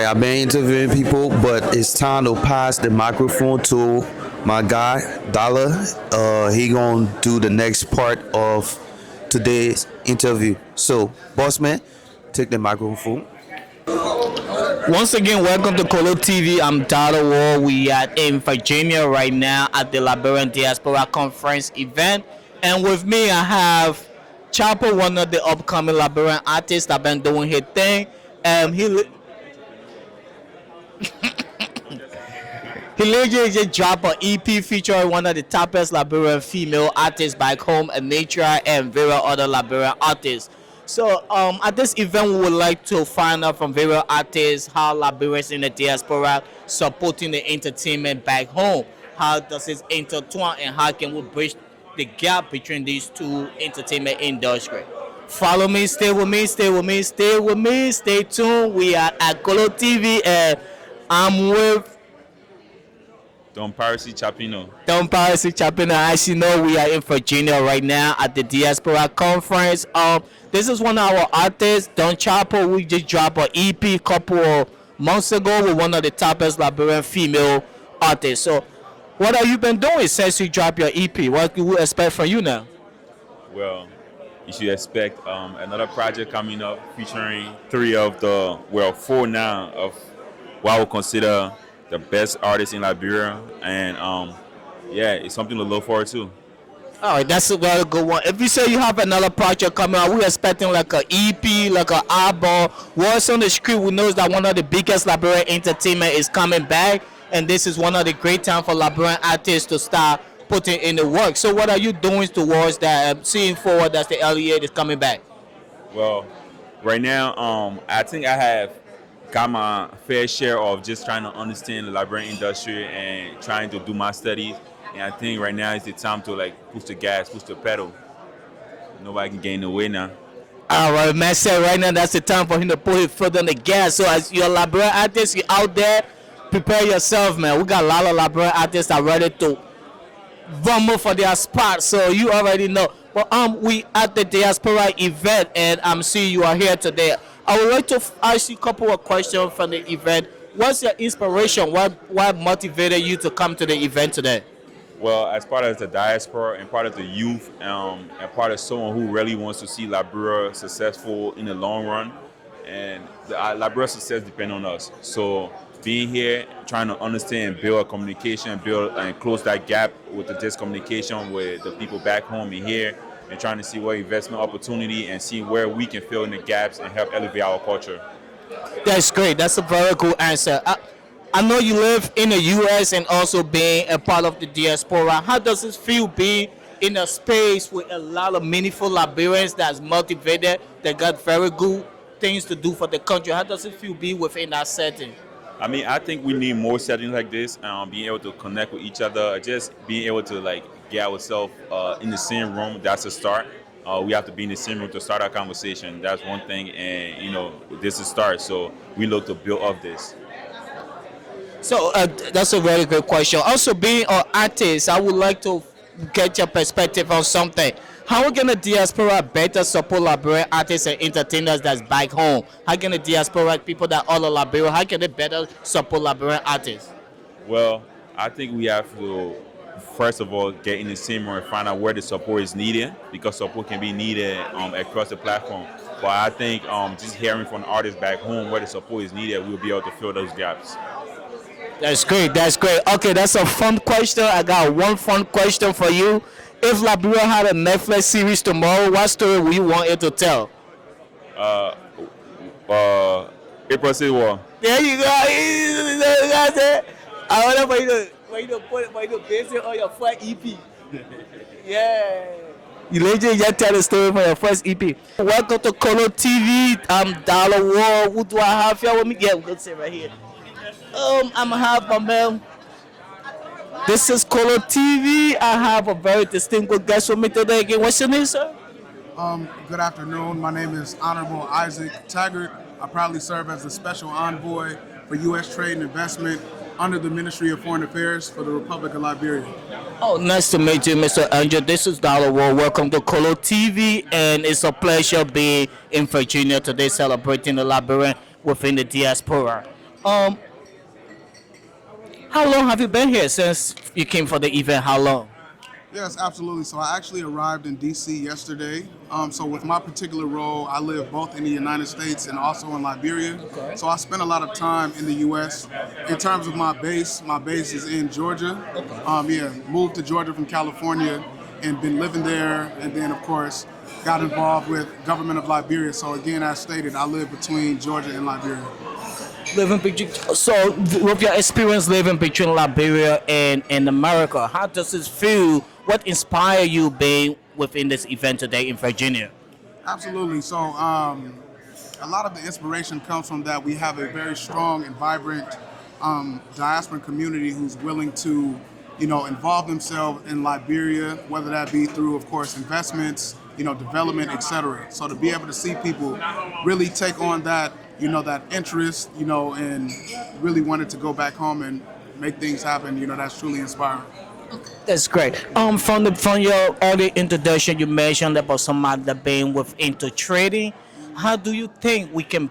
I've been interviewing people, but it's time to pass the microphone to my guy, Dollar. He gonna do the next part of today's interview. So, boss man, take the microphone. Once again, welcome to Kolo TV. I'm Dada Wall. We are in Virginia right now at the Liberian Diaspora Conference event. And with me, I have Chapo, one of the upcoming Liberian artists that been doing his thing. He literally just dropped an EP featuring one of the toppest Liberian female artists back home, Nature, and various other Liberian artists. So at this event, we would like to find out from various artists how Liberians in the diaspora supporting the entertainment back home. How does it intertwine and how can we bridge the gap between these two entertainment industry? Follow me, stay with me, stay with me, stay with me, stay tuned. We are at Kolo TV and I'm with Don Piracy Chapino. Don Piracy Chapino. As you know, we are in Virginia right now at the Diaspora Conference. This is one of our artists, Don Chapo. We just dropped an EP a couple of months ago with one of the toppest Liberian female artists. So, what have you been doing since you dropped your EP? What do we expect from you now? Well, you should expect another project coming up featuring four now of what I would consider the best artists in Liberia, and it's something to look forward to. All right, that's a very good one. If you say you have another project coming out, we're expecting like an EP, like an album. What's on the script? We know that one of the biggest Liberian entertainment is coming back, and this is one of the great times for Liberian artists to start putting in the work. So what are you doing towards that, seeing forward that the LEA is coming back? Well, right now, I think I have got my fair share of just trying to understand the Liberian industry and trying to do my studies. And I think right now is the time to push the gas, push the pedal. Nobody can get in the way now. All right, man. Said right now that's the time for him to put his foot on the gas. So as you're a Liberian artist, you're out there, prepare yourself, man. We got a lot of Liberian artists that are ready to rumble for their spot. So you already know. But we at the Diaspora event, and I'm seeing you are here today. I would like to ask you a couple of questions from the event. What's your inspiration? What motivated you to come to the event today? Well, as part of the diaspora and part of the youth, and part of someone who really wants to see Liberia successful in the long run, and Liberia's success depends on us. So being here, trying to understand, build a communication, build and close that gap with the discommunication with the people back home and here, and trying to see what investment opportunity and see where we can fill in the gaps and help elevate our culture. That's great. That's a very good answer. I know you live in the U.S. and also being a part of the diaspora. How does it feel being in a space with a lot of meaningful Liberians that's motivated, that got very good things to do for the country? How does it feel being within that setting? I mean, I think we need more settings like this, being able to connect with each other, just being able to get ourselves in the same room. That's a start. We have to be in the same room to start our conversation. That's one thing, and this is a start. So we look to build up this. So that's a very good question. Also, being an artist, I would like to get your perspective on something. How can the diaspora better support Liberian artists and entertainers that's back home? How can the diaspora people that all of Liberia, how can they better support Liberian artists? Well, I think we have to, first of all, get in the same room and find out where the support is needed, because support can be needed across the platform. But I think just hearing from artists back home where the support is needed, we'll be able to fill those gaps. That's great. That's great. Okay, that's a fun question. I got one fun question for you. If Liberia had a Netflix series tomorrow, what story would you want it to tell? April Civil War. There you go. That's it. I want to put you to base it on your first EP. Yeah. You literally just tell the story for your first EP. Welcome to Kolo TV. I'm Dollar Wall. Who do I have here with me? Yeah, we're going to sit right here. I'm going to have my man. This is Kolo TV. I have a very distinguished guest with me today. Again, what's your name, sir? Good afternoon. My name is Honorable Isaac Taggart. I proudly serve as the Special Envoy for U.S. Trade and Investment under the Ministry of Foreign Affairs for the Republic of Liberia. Oh, nice to meet you, Mr. Andrew. This is Dollar World. Welcome to Kolo TV, and it's a pleasure being in Virginia today celebrating the Liberian within the diaspora. Um, how long have you been here since you came for the event? How long? Yes, absolutely. So I actually arrived in DC yesterday. So with my particular role, I live both in the United States and also in Liberia. Okay. So I spent a lot of time in the U.S. In terms of my base is in Georgia. Yeah, moved to Georgia from California and been living there. And then, of course, got involved with government of Liberia. So again, as stated, I live between Georgia and Liberia. Living between, so with your experience living between Liberia and America, how does it feel? What inspired you being within this event today in Virginia? Absolutely. So, a lot of the inspiration comes from that we have a very strong and vibrant diaspora community who's willing to, involve themselves in Liberia, whether that be through, of course, investments, development, etc. So to be able to see people really take on that, that interest, and really wanted to go back home and make things happen, that's truly inspiring. That's great. From your early introduction, you mentioned about somebody that being with into trading. How do you think we can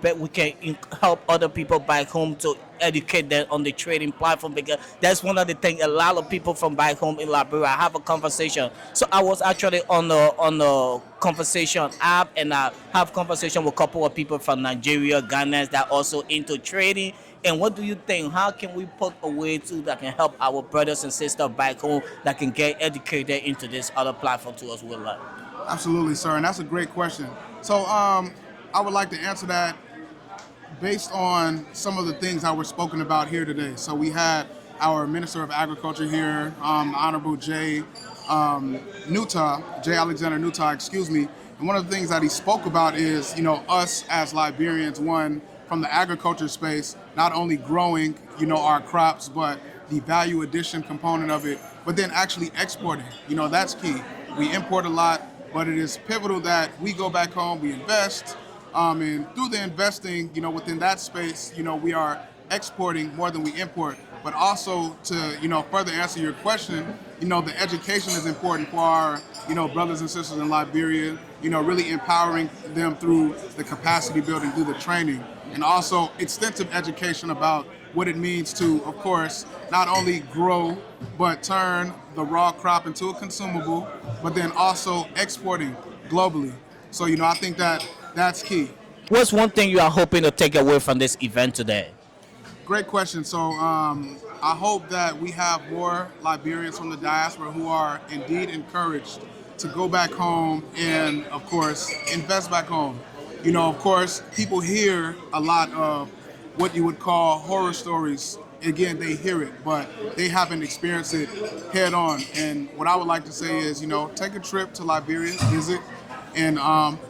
help other people back home to educate them on the trading platform? Because that's one of the things a lot of people from back home in Liberia have a conversation. So I was actually on the conversation app, and I have conversation with a couple of people from Nigeria, Ghana that also into trading. And what do you think? How can we put a way to that can help our brothers and sisters back home that can get educated into this other platform to us with love? Absolutely, sir, and that's a great question. So, I would like to answer that based on some of the things that were spoken about here today. So we had our Minister of Agriculture here, Honorable Jay Alexander Nuta, excuse me. And one of the things that he spoke about is, us as Liberians, one, from the agriculture space, not only growing, our crops, but the value addition component of it, but then actually exporting. That's key. We import a lot, but it is pivotal that we go back home, we invest, and through the investing, within that space, we are exporting more than we import. But also to, further answer your question, the education is important for our, brothers and sisters in Liberia, really empowering them through the capacity building, through the training, and also extensive education about what it means to, of course, not only grow, but turn the raw crop into a consumable, but then also exporting globally. So, I think that that's key. What's one thing you are hoping to take away from this event today? Great question. So I hope that we have more Liberians from the diaspora who are indeed encouraged to go back home and, of course, invest back home. Of course, people hear a lot of what you would call horror stories. Again, they hear it, but they haven't experienced it head on. And what I would like to say is, take a trip to Liberia, visit, and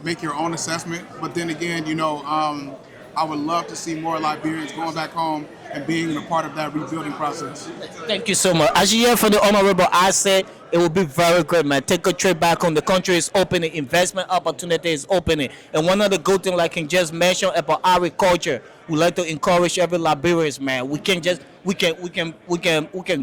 make your own assessment. But then again, I would love to see more Liberians going back home and being a part of that rebuilding process. Thank you so much. As you hear from the Honorable, I said it will be very good, man. Take a trip back home. The country is opening. Investment opportunity is opening. And one of the good things, like I can just mention about agriculture, we like to encourage every Liberians, man. We can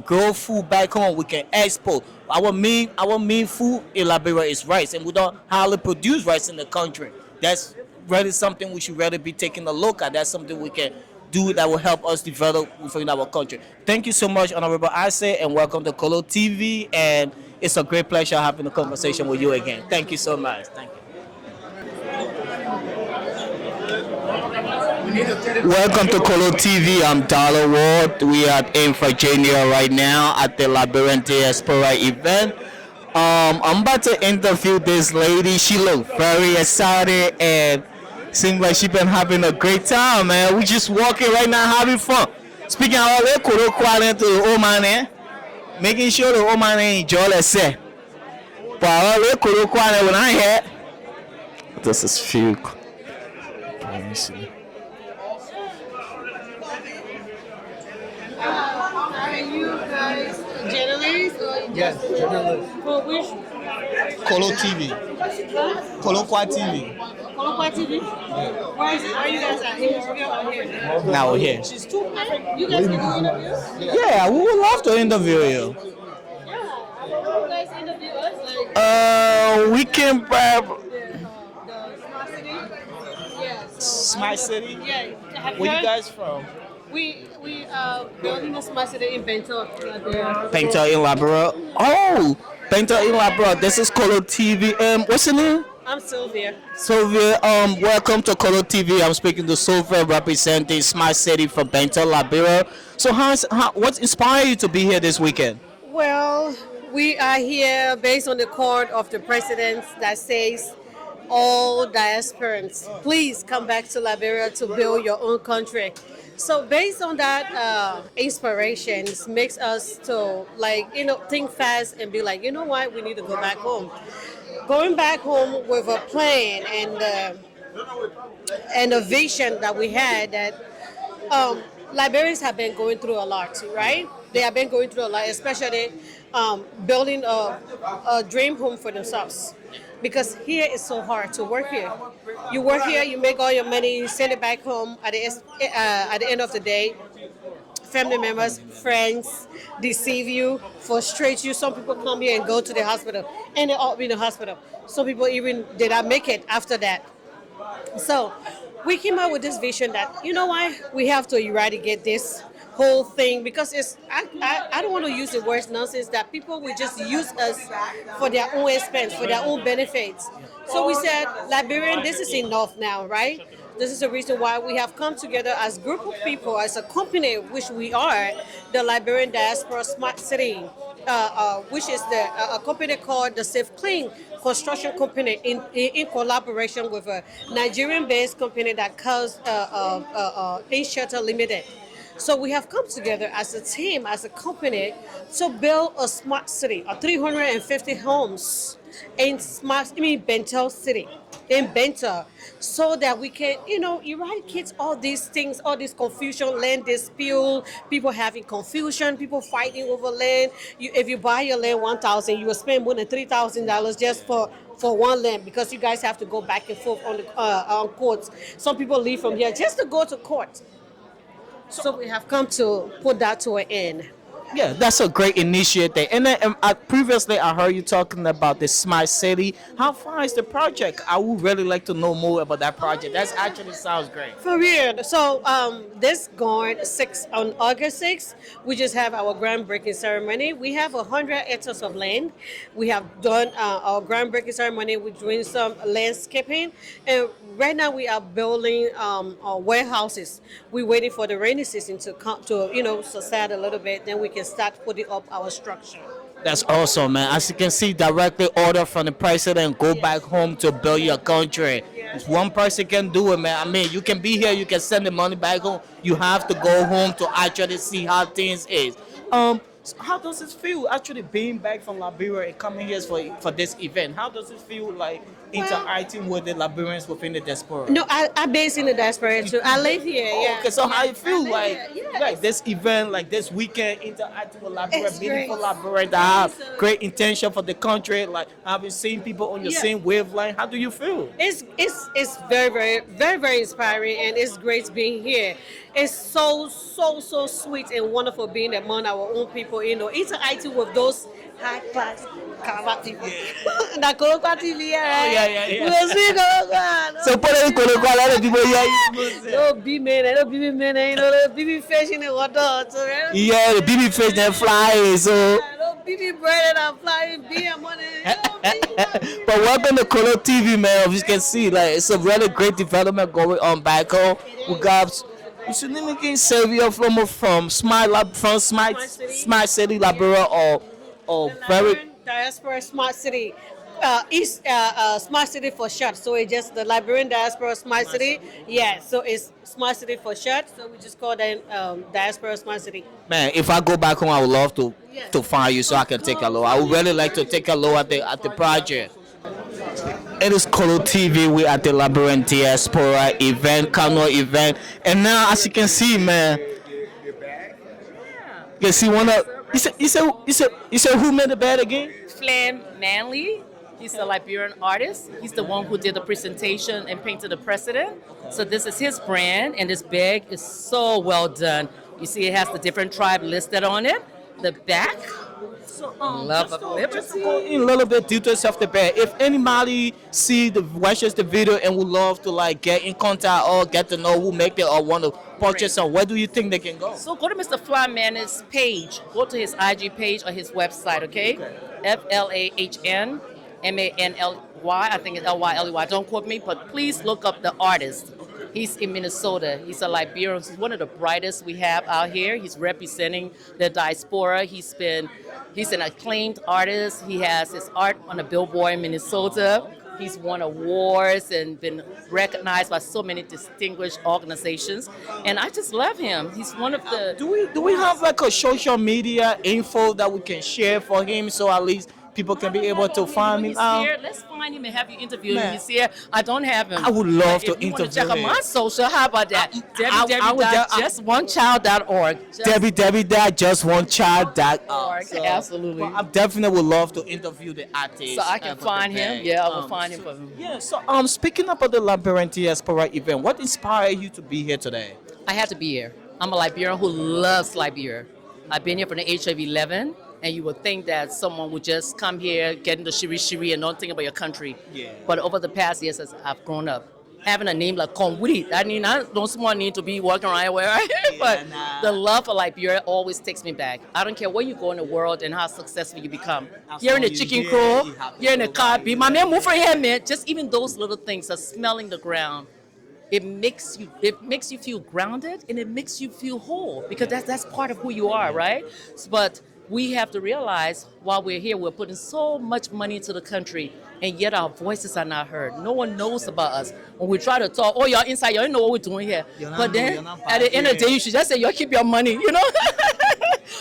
grow food back home. We can export. Our main food in Liberia is rice, and we don't hardly produce rice in the country. That's really something we should really be taking a look at. That's something we can do that will help us develop within our country. Thank you so much, Honorable Ase, and welcome to Kolo TV. And it's a great pleasure having a conversation with you again. Thank you so much. Thank you. Welcome to Kolo TV. I'm Dollar Ward. We are in Virginia right now at the Liberian Diaspora event. I'm about to interview this lady. She looked very excited and seems like she's been having a great time, man. We just walking right now, having fun. Speaking of all that, Kolo quiet to the old man, making sure the old man enjoy themselves. But all that Kolo quiet when I had, this is few. Let me see. Are you guys journalists or Yes, journalist. for which Kolo TV. Kolo TV. Kolokwa TV? Where is it? Are you guys at here or here? Now we're here. She's too perfect. You guys can do interviews? Yeah, we would love to interview you. Yeah. You guys interview us? Like We can the smart city? Yes. Smart City. Yeah. Where you guys from? We are building a smart city in Bento. Painter in Labrador. Oh, Painter in Labrador. This is Kolo TV. What's your name? I'm Sylvia. Sylvia, welcome to Kolo TV. I'm speaking to Sylvia representing Smart City from Bento, Liberia. So what's inspired you to be here this weekend? Well, we are here based on the call of the president that says all diasporans, please come back to Liberia to build your own country. So based on that inspirations makes us to think fast and be like, you know what, we need to go back home. Going back home with a plan and a vision that we had that Liberians have been going through a lot, right? They have been going through a lot, especially building a dream home for themselves. Because here it's so hard to work here. You work here, you make all your money, you send it back home. At the end of the day, family members, friends deceive you, frustrate you. Some people come here and go to the hospital, and they all be in the hospital. Some people even did not make it after that. So we came up with this vision that, you know why, we have to eradicate this whole thing because I don't want to use the words nonsense that people will just use us for their own expense, for their own benefits. So we said, Liberian, this is enough now, right? This is the reason why we have come together as a group of people, as a company, which we are, the Liberian Diaspora Smart City, which is a company called the Safe Clean Construction Company in collaboration with a Nigerian-based company that calls Shelter Limited. So we have come together as a team, as a company, to build a smart city, 350 homes in Bento City, in Bento, so that we can, eradicate all these things, all this confusion, land dispute, people having confusion, people fighting over land. If you buy your land 1,000, you will spend more than $3,000 just for one land because you guys have to go back and forth on courts. Some people leave from here just to go to court. So we have come to put that to an end. Yeah, that's a great initiative. And then previously I heard you talking about the smart city. How far is the project? I would really like to know more about that project. That actually sounds great. For real. So this going on August 6th, we just have our groundbreaking ceremony. We have 100 hectares of land. We have done our groundbreaking ceremony. We're doing some landscaping, and right now we are building warehouses. We're waiting for the rainy season to come to subside a little bit. Then we can start putting up our structure. That's awesome, man. As you can see, directly order from the president, go back home to build your country. If one person can do it, man. I mean, you can be here, you can send the money back home. You have to go home to actually see how things is. So how does it feel actually being back from Liberia and coming here for this event? How does it feel like interacting with the Liberians within the diaspora? No, I based in the diaspora too. I live here. Yeah. Okay, so how you feel Yeah. like this event, like this weekend, interacting with Liberia, It's beautiful great. Liberia that have great intention for the country, like having seen people on your same wavelength. How do you feel? It's very, very, very, very inspiring, and it's great being here. It's so sweet and wonderful being among our own people, interacting with those high class people. That Kolo TV, right? Yeah. We'll see Kolo. So, por el Kolo, a lot of people here. Little BB man, little BB fish in the water. So, Yeah, the BB fish that fly. So, little BB bird that are flying, BM money. but welcome to Kolo TV, man. As you can see, like it's a really great development going on back home. We got. You should name again Sylvia from Smart City, Liberia, or very Diaspora Smart City. Smart City for short. So it's just the Liberian Diaspora Smart City. Yeah, so it's Smart City for short. So we just call that Diaspora Smart City. Man, if I go back home, I would love to find you so I can take a look. I would really like to take a look at the project. It is Kolo TV. We at the Liberian Diaspora event, Kano event, and now as you can see, man, you can see one of you said who made the bed again? Flan Manley. He's a Liberian artist. He's the one who did the presentation and painted the president. So this is his brand, and this bag is so well done. You see it has the different tribe listed on it. The back So, Love just of to, liberty. just to go in a little bit details of the bed. If anybody watches the video and would love to like get in contact or get to know who make it or want to purchase some, where do you think they can go? So go to Mr. Flyman's page. Go to his IG page or his website, okay? FLAHNMANLY. I think it's LYLEY. Don't quote me, but please look up the artist. He's in Minnesota. He's a Liberian. He's one of the brightest we have out here. He's representing the diaspora. He's an acclaimed artist. He has his art on a billboard in Minnesota. He's won awards and been recognized by so many distinguished organizations. And I just love him. He's one of the. Do we have like a social media info that we can share for him so at least people can be able to find him He's out? here. Let's find him and have you interview Man. him. He's here. I don't have him. I would love But to if you want interview check out him. my social, how about that? I would www.justonchild.org. www.justOneChild.org. Absolutely. Well, I definitely would love to interview the artist. So I can for the find him. band. Yeah, I will find him for him. Yeah. So speaking about the Liberian Diaspora event, what inspired you to be here today? I had to be here. I'm a Liberian who loves Liberia. I've been here from the age of 11, and you would think that someone would just come here, get into shiri and don't think about your country. Yeah. But over the past years, as I've grown up, having a name like Kongwiri, I mean, I don't need to be walking around where I am, but the love for Liberia always takes me back. I don't care where you go in the world and how successful you become. Here in the chicken crow, here in the car beat, my man, move from here, man. Just even those little things are smelling the ground. It makes you feel grounded and it makes you feel whole because that's part of who you are, right? But we have to realize while we're here, we're putting so much money into the country, and yet our voices are not heard. No one knows about us. When we try to talk, oh, y'all inside, y'all don't know what we're doing here. But then at the end of the day, you should just say, y'all keep your money, you know?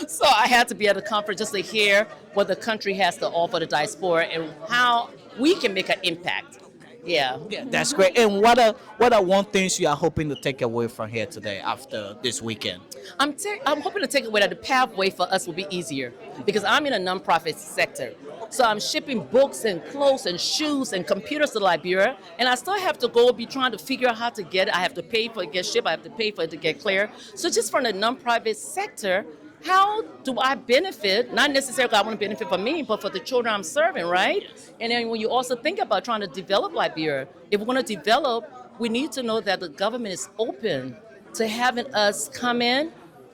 So I had to be at the conference just to hear what the country has to offer the diaspora and how we can make an impact. Yeah. Yeah, that's great. And what are one things you are hoping to take away from here today after this weekend? I'm hoping to take away that the pathway for us will be easier because I'm in a nonprofit sector. So I'm shipping books and clothes and shoes and computers to Liberia, and I still have to be trying to figure out how to get it. I have to pay for it to get shipped. I have to pay for it to get clear. So just from the nonprofit sector, how do I benefit? Not necessarily I want to benefit for me, but for the children I'm serving, right? And then when you also think about trying to develop Liberia, if we're going to develop, we need to know that the government is open to having us come in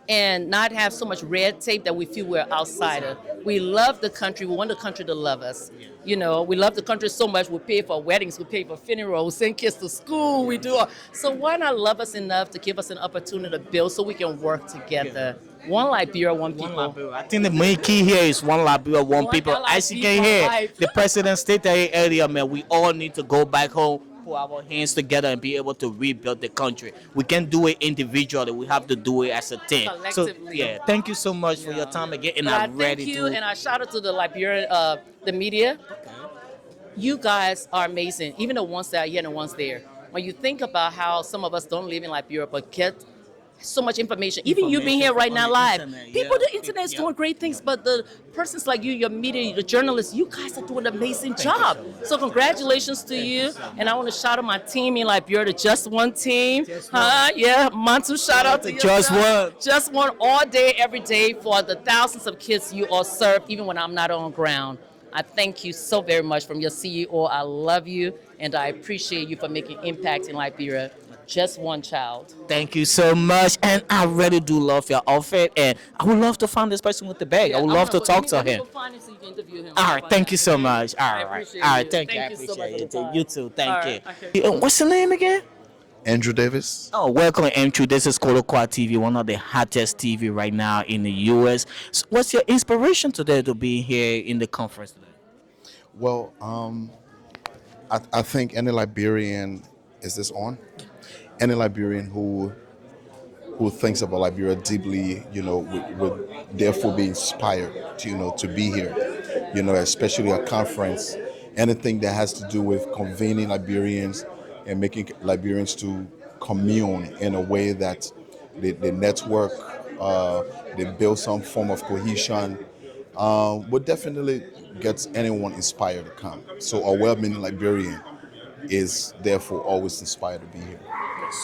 and not have so much red tape that we feel we're outsider. We love the country. We want the country to love us. You know, we love the country so much. We pay for weddings. We pay for funerals. Send kids to school. We do all. So why not love us enough to give us an opportunity to build so we can work together? One Liberia, one people. I think the main key here is one Liberia, one people. As you can hear, the president stated here earlier, man, we all need to go back home, put our hands together and be able to rebuild the country. We can't do it individually. We have to do it as a team. So, yeah, thank you so much for your time again. And I'm ready thank you, to... and I shout out to the Liberian, the media. You guys are amazing, even the ones that are here and the ones there. When you think about how some of us don't live in Liberia but get so much information. Even you being here right now live. People, the internet is doing great things, but the persons like you, your media, the journalists, you guys are doing an amazing job. So congratulations to you. And I want to shout out my team in Liberia, the Just One team. Yeah, Mantu, shout out to you. Just One. Just One all day, every day for the thousands of kids you all serve, even when I'm not on ground. I thank you so very much from your CEO. I love you, and I appreciate you for making impact in Liberia. Just one child. Thank you so much. And I really do love your outfit. And I would love to find this person with the bag. I would love to talk to him. Find him so you can interview him. All right, thank you so much. All I right, appreciate all right, you. thank you. I Thank you so much appreciate for the it. time. You too, thank All you. right, okay. What's your name again? Andrew Davis. Oh, welcome, Andrew. This is Kolo TV, one of the hottest TV right now in the U.S. So what's your inspiration today to be here in the conference today? Well, I think any Liberian, is this on? Any Liberian who thinks about Liberia deeply, would therefore be inspired, to be here, especially a conference, anything that has to do with convening Liberians and making Liberians to commune in a way that they network, they build some form of cohesion, would definitely get anyone inspired to come. So a well-meaning Liberian is therefore always inspired to be here.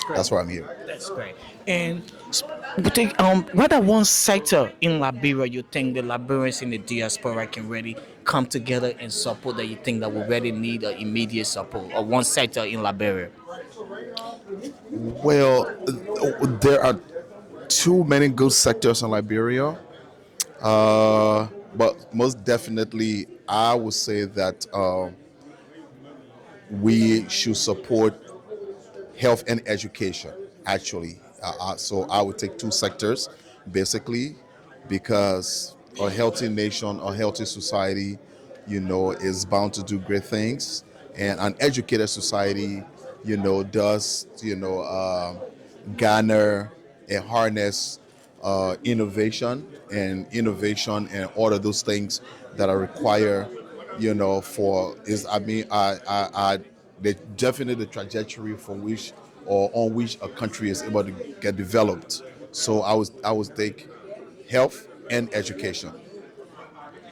That's why I'm here. That's great. And You think what are one sector in Liberia you think the Liberians in the diaspora can really come together and support that you think that we really need immediate support or one sector in Liberia? Well, there are too many good sectors in Liberia, but most definitely, I would say that we should support health and education. Actually, so I would take two sectors, basically, because a healthy nation, a healthy society, is bound to do great things, and an educated society, does garner and harness innovation and all of those things that are required, for is I mean I the definitely the trajectory from which or on which a country is able to get developed. So I would take health and education.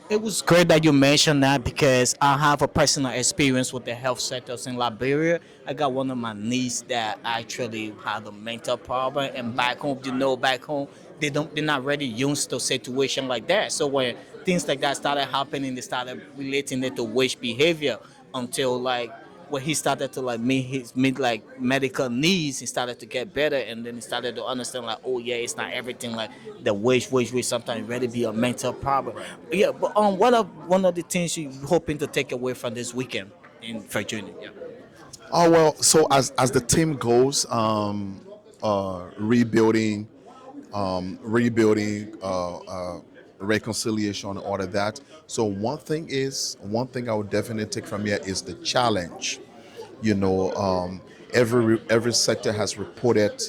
It was great that you mentioned that because I have a personal experience with the health sectors in Liberia. I got one of my nieces that actually had a mental problem, and back home, back home they're not really used to a situation like that. So when things like that started happening, they started relating it to witch behavior until like when he started to like meet like medical needs, he started to get better, and then he started to understand like, oh yeah, it's not everything like the wish. Sometimes really be a mental problem. Yeah, but what are one of the things you hoping to take away from this weekend in Virginia? Yeah. Oh well, so as the team goes, rebuilding, reconciliation, all of that. So one thing I would definitely take from here is the challenge. You know, every sector has reported,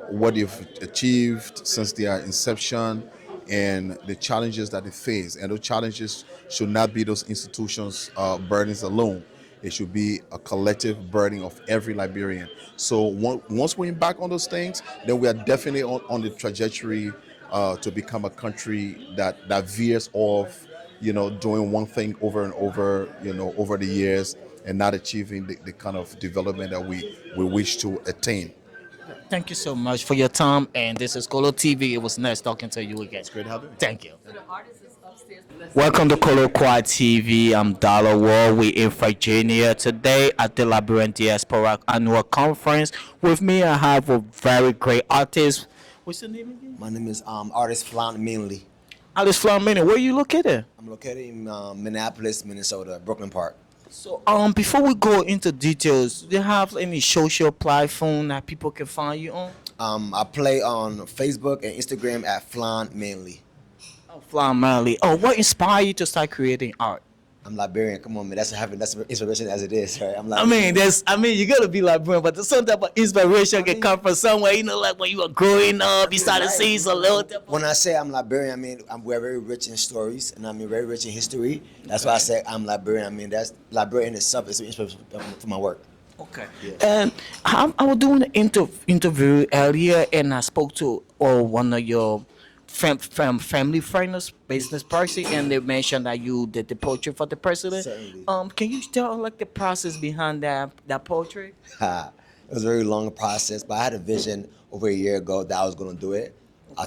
what they've achieved since their inception and the challenges that they face. And those challenges should not be those institutions' burdens alone. It should be a collective burden of every Liberian. So once we're back on those things, then we are definitely on the trajectory to become a country that veers off, doing one thing over and over, over the years and not achieving the kind of development that we wish to attain. Thank you so much for your time, and this is Kolo TV. It was nice talking to you again. Great having me. Thank you. Welcome to Kolo Quad TV. I'm Dollar Wall. We in Virginia today at the Liberian Diaspora annual conference. With me, I have a very great artist. What's your name again? My name is artist Flan mainly. Alice Flamini. Where you located? I'm located in Minneapolis, Minnesota, Brooklyn Park. So, before we go into details, do you have any social platform that people can find you on? I play on Facebook and Instagram at Flan mainly. Oh, Flamini. Oh, what inspired you to start creating art? I'm Liberian. Come on, man. That's inspiration as it is, right? I'm Liberian. You gotta be Liberian, but some type of inspiration can come from somewhere. Like when you were growing up, you started seeing a little. When I say I'm Liberian, we're very rich in stories, and very rich in history. That's why I say I'm Liberian. That's Liberian itself is an inspiration for my work. Okay. Yeah. And I was doing an interview earlier, and I spoke to one of your family friends, business person, and they mentioned that you did the portrait for the president. Certainly. Can you tell like the process behind that portrait? It was a very long process, but I had a vision over a year ago that I was going to do it.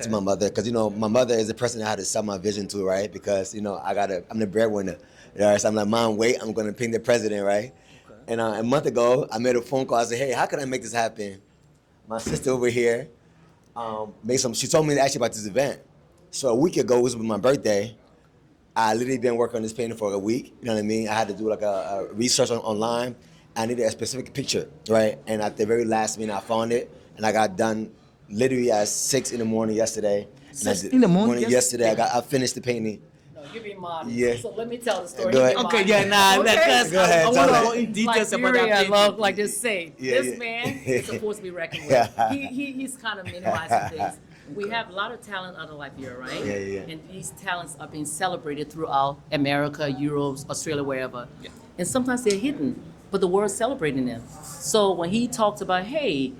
To my mother, because my mother is the person I had to sell my vision to, right? Because I'm the breadwinner. So I'm like, Mom, wait, I'm going to ping the president, right? Okay. And a month ago, I made a phone call. I said, hey, how can I make this happen? My sister over here. She told me actually about this event. So a week ago, it was my birthday. I literally been working on this painting for a week. You know what I mean? I had to do like a research online. I needed a specific picture, right? And at the very last minute, I found it, and I got done literally at 6 in the morning yesterday. 6 in the morning yesterday. I finished the painting. Give me mine. Yeah. So let me tell the story. Go ahead. Okay, yeah, nah, because Go ahead, I tell want to go it. in details about that. Liberia, painting. love, like just say, Yeah, this yeah. man is supposed to be reckoned with. Yeah. He's kind of minimizing things. We have a lot of talent out of Liberia, right? Yeah. And these talents are being celebrated throughout America, Europe, Australia, wherever. Yeah. And sometimes they're hidden, but the world's celebrating them. So when he talks about, hey,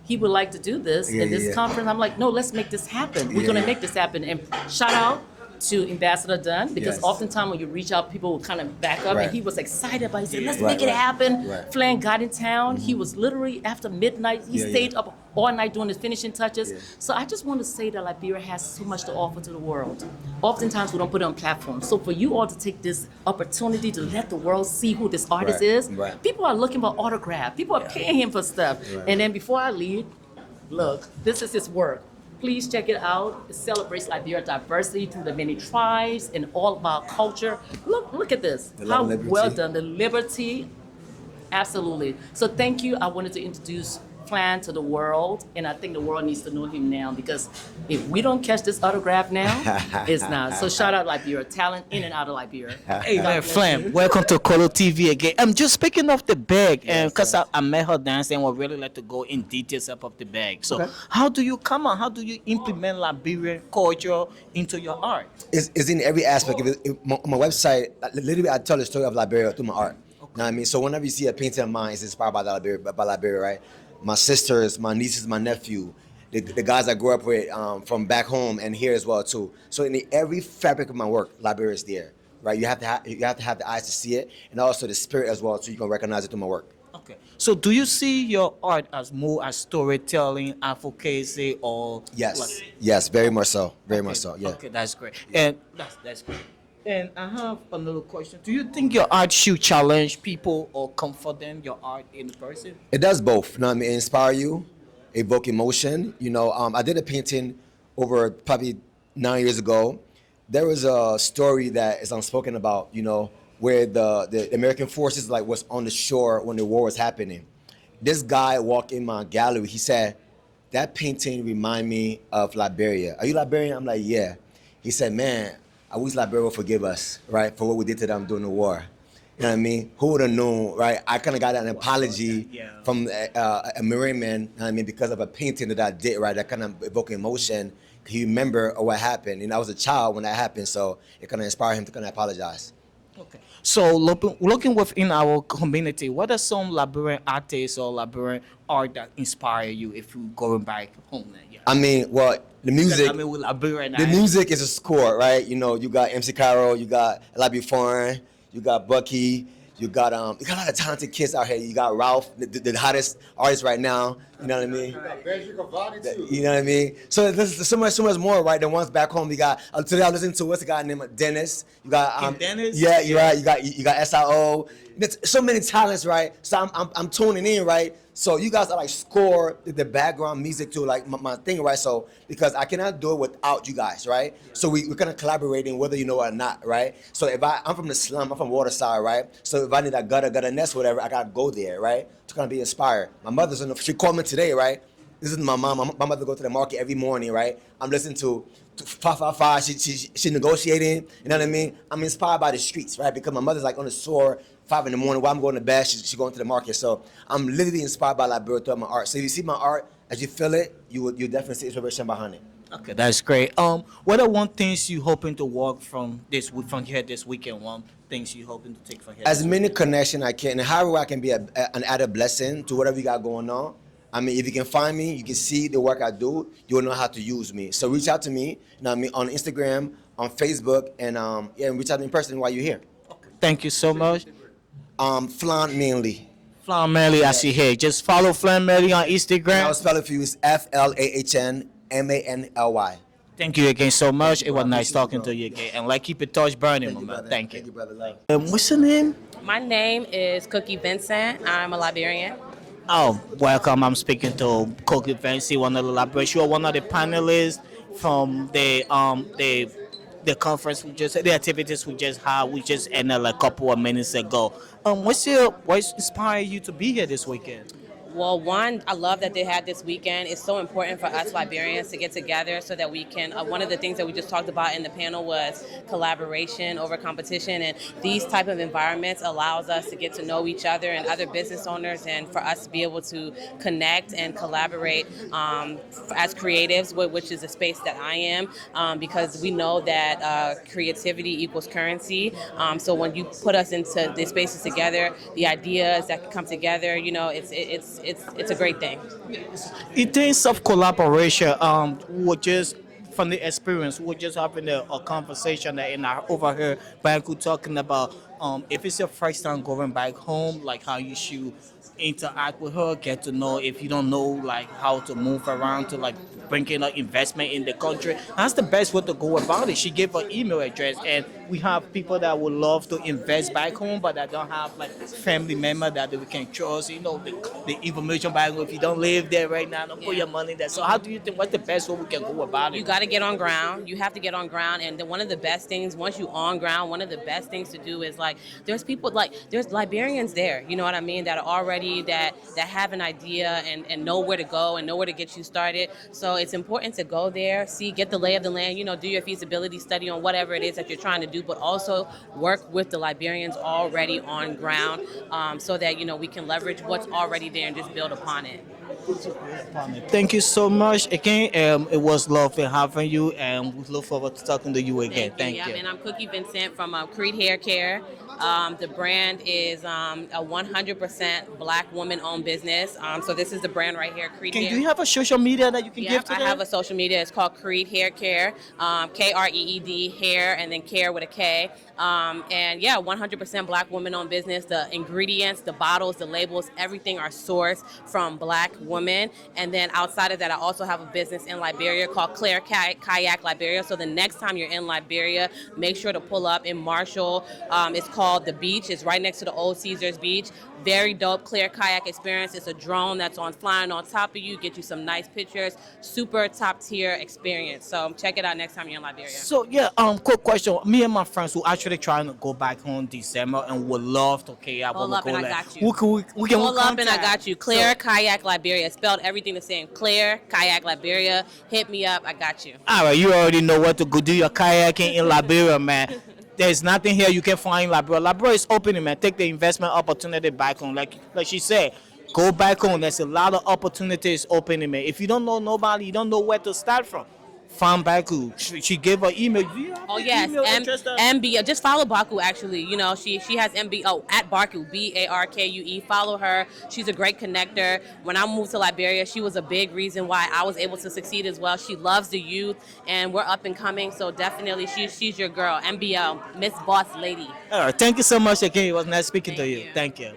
he would like to do this at this conference, I'm like, no, let's make this happen. We're going to make this happen. And shout out to Ambassador Dunn, because oftentimes when you reach out, people will kind of back up, and he was excited about it. He said, let's make it happen. Right. Flan got in town. He was literally, after midnight, he stayed up all night doing the finishing touches. Yeah. So I just want to say that Liberia has so much to offer to the world. Oftentimes we don't put it on platforms. So for you all to take this opportunity to let the world see who this artist Right, is, right. people are looking for autograph. People are paying him for stuff. Right. And then before I leave, look, this is his work. Please check it out. It celebrates Liberia's diversity through the many tribes and all of our culture. Look at this. The How love and well liberty. done. The liberty. Absolutely. So thank you. I wanted to introduce Flan to the world, and I think the world needs to know him now, because if we don't catch this autograph now, it's not. So shout out Liberia, talent in and out of Liberia. Hey man, Flam, welcome to Kolo TV again. I'm just speaking of the bag, and because I met her dancing, I would really like to go in details about the bag. So how do you come on? How do you implement Liberian culture into your art? It's in every aspect. On my website, literally, I tell the story of Liberia through my art. You know what I mean? So whenever you see a painting of mine, it's inspired by Liberia, right? My sisters, my nieces, my nephew, the guys I grew up with from back home and here as well too. So in every fabric of my work, Liberia is there, right? You have to have the eyes to see it, and also the spirit as well, so you can recognize it through my work. Okay. So do you see your art as more as storytelling, advocacy, or Yes, very much so, very much so. Yeah. Okay, that's great. And that's great. And I have another question. Do you think your art should challenge people or comfort them, your art in person? It does both. You know what I mean? Inspire you, evoke emotion. You know, I did a painting over probably 9 years ago. There was a story that is unspoken about, you know, where the American forces like was on the shore when the war was happening. This guy walked in my gallery. He said, "That painting remind me of Liberia. Are you Liberian?" I'm like, "Yeah." He said, "Man, I wish Liberia would forgive us, right, for what we did to them during the war." You know what I mean? Who would have known, right? I kind of got an apology from a Marine man, you know what I mean, because of a painting that I did, right? That kind of evoked emotion. He remember what happened. And I was a child when that happened, so it kind of inspired him to kind of apologize. Okay. So looking within our community, what are some Liberian artists or Liberian art that inspire you if you going back home? Then, yeah. I mean, well, the music. I mean, with Liberian The art. music is a score, right? You know, you got MC Cairo, you got Labi Foreign, you got Bucky, you got a lot of talented kids out here. You got Ralph, the hottest artist right now. You know what I mean? You know what I mean? So there's so much more, right? Than ones back home. You got today I listened to what's the guy named Dennis. You got Dennis? Yeah, you're right. You got SIO. There's so many talents, right? So I'm tuning in, right? So you guys are like score the background music to like my thing, right? So because I cannot do it without you guys, right? So we're kind of collaborating whether you know it or not, right? So if I'm from the slum, I'm from Waterside, right? So if I need a gutter nest, whatever, I gotta go there, right? To kind of be inspired. My mother's in she called me today, right? This is my mom. My mother go to the market every morning, right? I'm listening to 555. She negotiating. You know what I mean? I'm inspired by the streets, right? Because my mother's like on the shore 5 in the morning while I'm going to bed. She going to the market. So I'm literally inspired by Liberia through my art. So if you see my art, as you feel it, you definitely see inspiration behind it. Okay, that's great. What are one things you hoping to work from here this weekend? One things you hoping to take from here? As many connection I can, and however I can be an added blessing to whatever you got going on. I mean, if you can find me, you can see the work I do, you will know how to use me. So reach out to me, you know what I mean, on Instagram, on Facebook, and reach out to me in person while you're here. Okay. Thank you so much. Flan mainly. Flan Melly, I see here. Just follow Flan Melly on And Instagram. I'll spell it for you. It's FLAHNMANLY. Thank you again so much. It was nice talking to you again. And like keep it touch burning, my man. Thank Thank you, you. brother. Love. What's your name? My name is Cookie Vincent. I'm a Liberian. Oh, welcome. I'm speaking to Cookie Fancy, one of the Liberians. You are one of the panelists from the conference the activities we just had. We just ended like a couple of minutes ago. What inspired you to be here this weekend? Well, one, I love that they had this weekend. It's so important for us Liberians to get together so that we can, one of the things that we just talked about in the panel was collaboration over competition. And these type of environments allows us to get to know each other and other business owners, and for us to be able to connect and collaborate as creatives, which is a space that I am, because we know that creativity equals currency. So when you put us into the spaces together, the ideas that can come together, you know, it's a great thing. In terms of collaboration, we're just from the experience, we're just having a conversation that in our over here, Banku talking about if it's your first time going back home, like how you should interact with her, get to know if you don't know like how to move around to like bring in like investment in the country. That's the best way to go about it. She gave her email address, and we have people that would love to invest back home, but that don't have like family member that we can trust. You know, the information back home. If you don't live there right now, don't put your money there. So how do you think? What's the best way we can go about it? You got to get on ground. You have to get on ground, and one of the best things once you on ground, one of the best things to do is like there's people like there's Liberians there. You know what I mean? That are already that have an idea and know where to go and know where to get you started. So it's important to go there, get the lay of the land. You know, do your feasibility study on whatever it is that you're trying to do, but also work with the Liberians already on ground, so that we can leverage what's already there and just build upon it. Thank you so much again. It was lovely having you, and we look forward to talking to you again. Thank you. And I'm Cookie Vincent from Creed Hair Care. The brand is a 100% Black woman-owned business. So this is the brand right here, Creed Hair. Do you have a social media that you can give to I them? have a social media. It's called Creed Hair Care, Kreed hair, and then care with a K. 100% Black woman-owned business. The ingredients, the bottles, the labels, everything are sourced from Black women. And then outside of that, I also have a business in Liberia called Claire Kayak Liberia. So the next time you're in Liberia, make sure to pull up in Marshall. It's called The Beach. It's right next to the Old Caesars Beach. Very dope Clear Kayak experience. It's a drone that's flying on top of you, get you some nice pictures. Super top tier experience. So check it out next time you're in Liberia. So quick question. Me and my friends who actually trying to go back home December and would love to kayak. Pull up and I got you. We can pull up and I got you. Clear Kayak Liberia. Spelled everything the same. Clear Kayak Liberia. Hit me up. I got you. All right, you already know what to go do your kayaking in Liberia, man. There's nothing here you can find in Liberia. Liberia is opening, man. Take the investment opportunity back home. Like she said, go back home. There's a lot of opportunities opening, man. If you don't know nobody, you don't know where to start from. Find Baku. She gave her email. Oh yes, MB. Just follow Baku. Actually, she has MB. Oh, at Baku, BARKUE. Follow her. She's a great connector. When I moved to Liberia, she was a big reason why I was able to succeed as well. She loves the youth, and we're up and coming. So definitely, she's your girl. MBL, Miss Boss Lady. All right. Thank you so much again. It was nice speaking to you. Thank you.